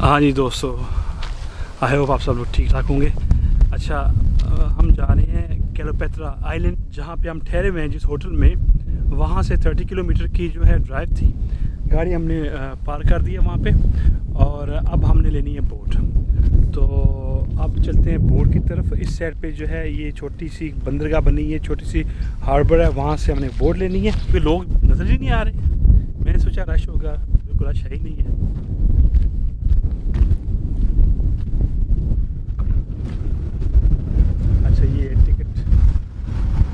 हाँ जी दोस्तों, I hope आप सब लोग ठीक ठाक होंगे। अच्छा, हम जा रहे हैं कैलोपेत्रा आइलैंड, जहाँ पे हम ठहरे हुए हैं जिस होटल में। वहाँ से 30 किलोमीटर की जो है ड्राइव थी। गाड़ी हमने पार कर दी है वहाँ पे, और अब हमने लेनी है बोट। तो अब चलते हैं बोट की तरफ। इस साइड पे जो है ये छोटी सी बंदरगाह बनी है, छोटी सी हार्बर है, वहाँ से हमने बोट लेनी है। क्योंकि लोग नज़र ही नहीं आ रहे। मैंने सोचा रश होगा, बिल्कुल रश है ही नहीं है। अच्छा, ये टिकट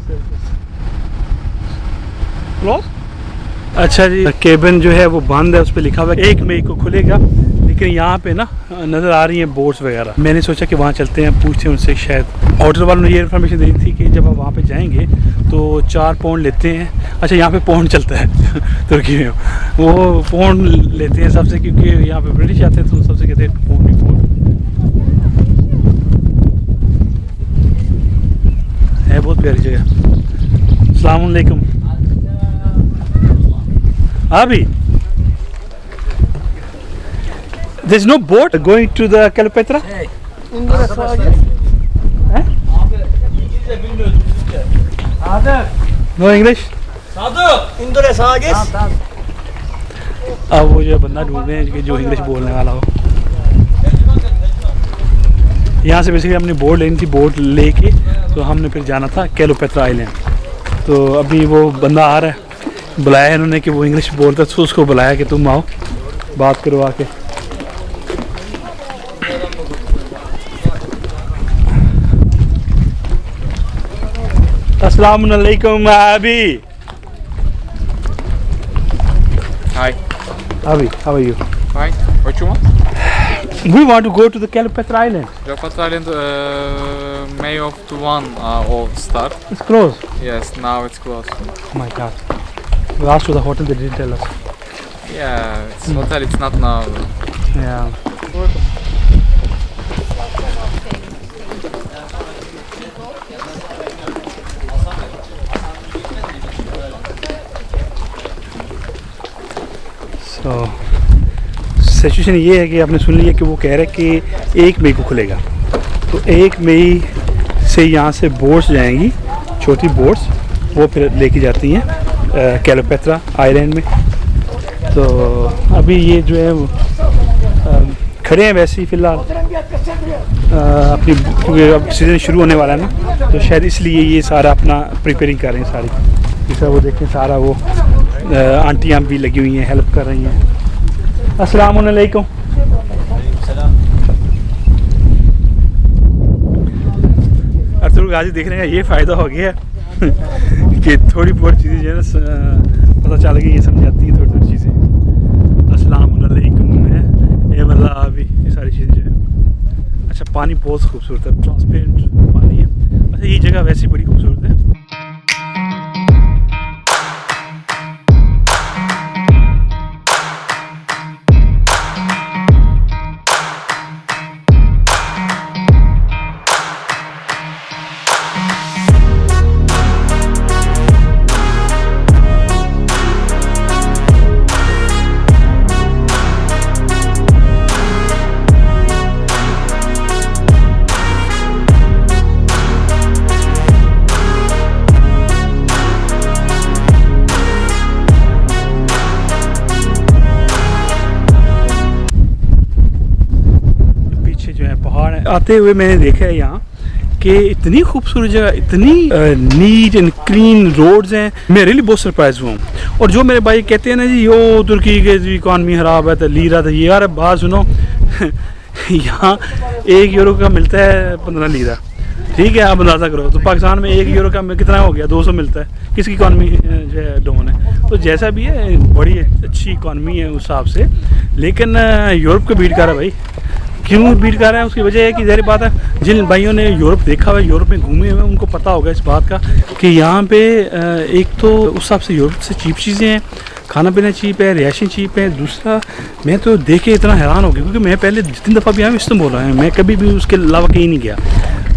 सर्विस क्लोज। अच्छा जी, केबिन जो है वो बंद है, उस पर लिखा हुआ है 1 मई को खुलेगा। लेकिन यहाँ पे ना नज़र आ रही हैं बोट्स वगैरह। मैंने सोचा कि वहाँ चलते हैं, पूछते हैं उनसे। शायद होटल वालों ने ये इन्फॉर्मेशन दी थी कि जब आप वहाँ पे जाएंगे तो 4 पाउंड लेते हैं। अच्छा, यहाँ पे पाउंड चलता है तुर्की में, वो पाउंड लेते हैं सबसे, क्योंकि यहाँ पे ब्रिटिश आते हैं तो सबसे कहते हैं पाउंड ही पाउंड है। बहुत प्यारी जगह। अस्सलाम वालेकुम। अभी there's no boat going to the Kalopetra? No English? अब वो जो बंदा ढूंढ रहे हैं जो इंग्लिश बोलने वाला हो। यहाँ से बेसिकली हमने बोट लेनी थी। बोट लेके तो हमने फिर जाना था कैलोपेत्रा आइलैंड। तो अभी वो बंदा आ रहा है, बुलाया है इन्होंने कि वो इंग्लिश बोलता, तो उसको बुलाया कि तुम आओ बात करो आके। अस्सलाम वालेकुम अभी। Hi. Abi, how are you? Fine. What you want? We want to go to the Kalopetra Island. Jafat Island, May of the one of start. It's closed. Yes, now it's closed. Oh my God. We asked to the hotel, they didn't tell us. Yeah, it's hotel. It's not now. Yeah. So, situation ये है कि आपने सुन लिया कि वो कह रहे हैं कि 1 मई को खुलेगा। तो 1 मई से यहाँ से बोट्स जाएंगी, छोटी बोट्स, वो फिर लेके जाती हैं कैलोपेत्रा आइलैंड में। तो अभी ये जो है खड़े हैं वैसे ही फ़िलहाल अपनी, क्योंकि अब सीज़न शुरू होने वाला है ना, तो शायद इसलिए ये सारा अपना प्रिपेयरिंग कर रहे हैं सारी। जैसा वो देखें, सारा वो आंटियाँ भी लगी हुई हैं, हेल्प कर रही हैं। अस्सलाम वालेकुम। अर्तुल गाजी देख रहे हैं, ये फ़ायदा हो गया कि थोड़ी बहुत चीज़ें जो है ना पता चल गई, ये समझाती हैं थोड़ी चीज़ें। अस्सलाम वालेकुम है ये मतलब अभी ये सारी चीज़ें जो है। अच्छा, पानी बहुत खूबसूरत है, ट्रांसपेरेंट पानी है। अच्छा, ये जगह वैसे बड़ी खूबसूरत है। आते हुए मैंने देखा है यहाँ कि इतनी खूबसूरत जगह, इतनी नीट एंड क्लीन रोड्स हैं। मैं रियली बहुत सरप्राइज हुआ हूँ। और जो मेरे भाई कहते हैं ना जी, यो तुर्की के इकॉनमी ख़राब है तो लीरा था ये, यार बात सुनो यहाँ 1 यूरो का मिलता है 15 लीरा। ठीक है, आप अंदाज़ा करो तो पाकिस्तान में 1 यूरो का कितना हो गया, 200 मिलता है। किसकी इकॉनमी जो है डाउन है। तो जैसा भी है, बड़ी अच्छी इकॉनमी है उस हिसाब से। लेकिन यूरोप को बीट कर रहा है भाई। क्यों बीट कर रहा है? उसकी वजह है कि ज़ाहिर बात है, जिन भाइयों ने यूरोप देखा हुआ है, यूरोप में घूमे हुए, उनको पता होगा इस बात का कि यहाँ पे एक तो उस हिसाब से यूरोप से चीप चीज़ें हैं, खाना पीना चीप है, रिहायशें चीप है। दूसरा, मैं तो देख के इतना हैरान हो गया, क्योंकि मैं पहले जितनी दफ़ा भी आया इस्तेमाल रहा है, मैं कभी भी उसके अलावा कहीं नहीं गया।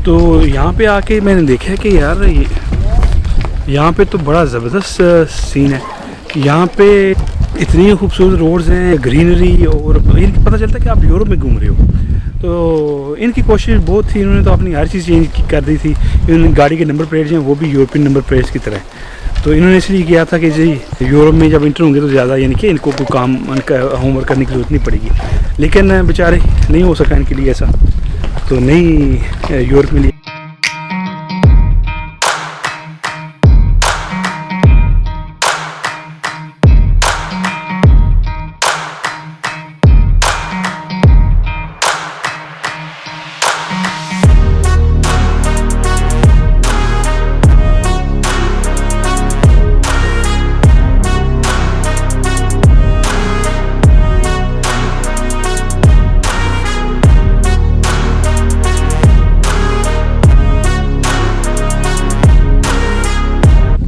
तो यहाँ पे आके मैंने देखा कि यार यहाँ पे तो बड़ा ज़बरदस्त सीन है। यहाँ पे इतनी खूबसूरत रोड्स हैं, ग्रीनरी, और इनकी पता चलता है कि आप यूरोप में घूम रहे हो। तो इनकी कोशिश बहुत थी, इन्होंने तो अपनी हर चीज़ चेंज कर दी थी। इन्होंने गाड़ी के नंबर प्लेट्स हैं वो भी यूरोपियन नंबर प्लेट्स की तरह, तो इन्होंने इसलिए किया था कि जी यूरोप में जब इंटर होंगे तो ज़्यादा यानी कि इनको कोई काम होमवर्क करने की जरूरत नहीं पड़ेगी। लेकिन बेचारे नहीं हो सका इनके लिए ऐसा, तो नहीं यूरोप में लिए।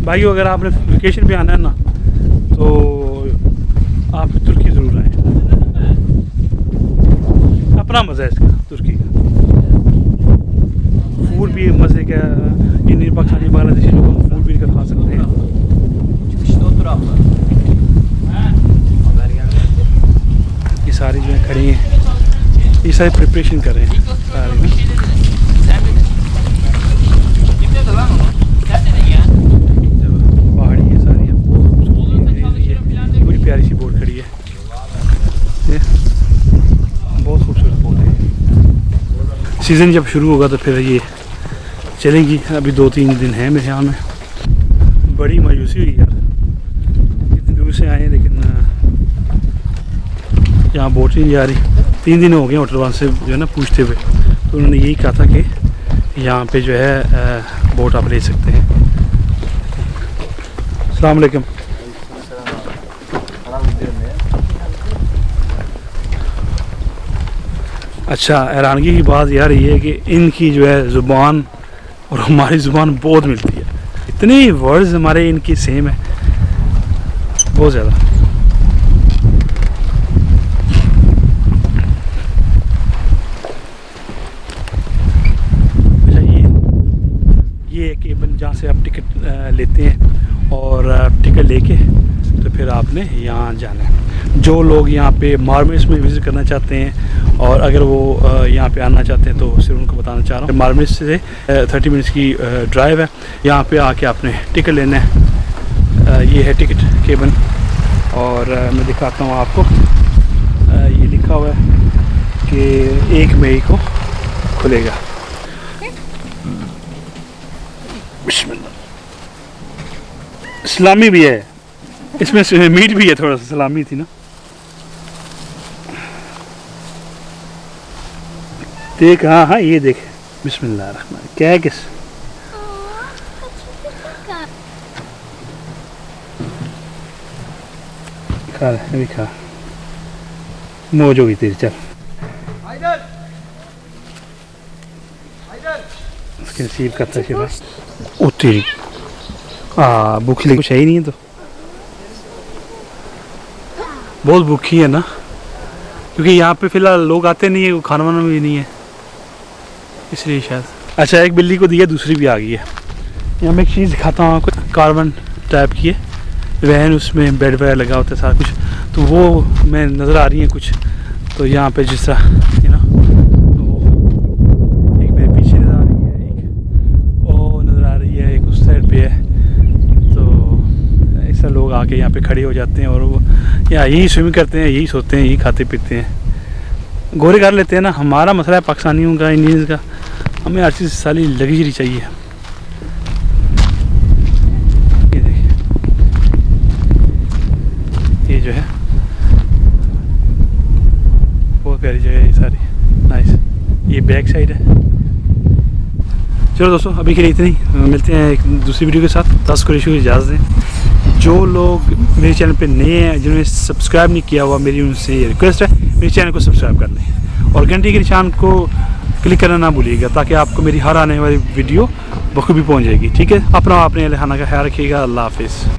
भाइयों, अगर आपने वेकेशन पे आना है ना तो आप तुर्की ज़रूर आएँ, अपना मज़ा है इसका तुर्की का। फूड भी मज़े का, इंडियन पाकिस्तानी बांग्लादेशी लोग फूड भी खा सकते हैं। ये सारी जो है खड़ी हैं, ये सारी प्रिपरेशन कर रहे हैं सारी ना। प्यारी सी बोट खड़ी है, ये बहुत खूबसूरत बोट है। सीज़न जब शुरू होगा तो फिर ये चलेंगी, अभी 2-3 दिन हैं मेरे ख्याल में। बड़ी मायूसी हुई यार, इतनी दूर से आए हैं लेकिन यहाँ बोट नहीं जा रही। 3 दिन हो गए होटल वाले से जो है ना पूछते हुए, तो उन्होंने यही कहा था कि यहाँ पे जो है बोट आप ले सकते हैं। अस्सलाम वालेकुम। अच्छा, हैरानगी की बात यार ये है कि इनकी जो है ज़ुबान और हमारी ज़ुबान बहुत मिलती है, इतने वर्ड्स हमारे इनकी सेम है, बहुत ज़्यादा। अच्छा, ये है कि जहाँ से आप टिकट लेते हैं और टिकट लेके तो फिर आपने यहाँ जाना है। जो लोग यहाँ पे मार्मिस में विज़िट करना चाहते हैं और अगर वो यहाँ पे आना चाहते हैं तो सिर्फ उनको बताना चाह रहा हूँ, मार्मिस से 30 मिनट्स की ड्राइव है। यहाँ पे आके आपने टिकट लेना है। ये है टिकट केबन, और मैं दिखाता हूँ आपको। ये लिखा हुआ है कि 1 मई को खुलेगा। बिस्मिल्लाह। सलामी भी है इसमें, मीट भी है, थोड़ा सा सलामी थी ना। देख, हाँ हाँ ये देख, बिस्मिल्लाह रहमान, क्या है किस खा अभी खा, मौज होगी तेरी। चल उसके नसीब करता है ओ तेरी, भूखी लगी, कुछ है ही नहीं है तो बहुत भूखी है ना, क्योंकि यहाँ पे फ़िलहाल लोग आते नहीं है, खाना वाना भी नहीं है इसलिए शायद। अच्छा, एक बिल्ली को दिया, दूसरी भी आ गई है। यहाँ मैं एक चीज़ दिखाता हूँ आपको, कार्बन टाइप की है वैन, उसमें बेड वगैरह लगा होता है सारा कुछ, तो वो मैं नज़र आ रही है कुछ। तो यहाँ पे जिस तरह यू नो, तो एक मेरे पीछे नज़र आ रही है, एक वो नज़र आ रही है, एक उस साइड पे है। तो ऐसा लोग आके यहाँ पे खड़े हो जाते हैं और वो यहाँ यही स्विमिंग करते हैं, यही सोते हैं, यही खाते पीते हैं। गोरे कर लेते हैं ना, हमारा मसला है पाकिस्तानियों का, इंडियंस का, हमें हर चीज़ साली लग्जरी चाहिए। ये देखिए, ये जो है बहुत प्यारी जगह है ये सारी, नाइस। ये बैक साइड है। चलो दोस्तों, अभी के लिए इतनी, मिलते हैं एक दूसरी वीडियो के साथ। 10 को इजाज़त दें। जो लोग मेरे चैनल पे नए हैं, जिन्होंने सब्सक्राइब नहीं किया हुआ, मेरी उनसे ये रिक्वेस्ट है, मेरे चैनल को सब्सक्राइब कर लें और घंटी के निशान को क्लिक करना ना भूलिएगा, ताकि आपको मेरी हर आने वाली वीडियो बखूबी पहुंच जाएगी। ठीक है, अपना अपने लिहाना का ख्याल रखिएगा। अल्लाह हाफिज़।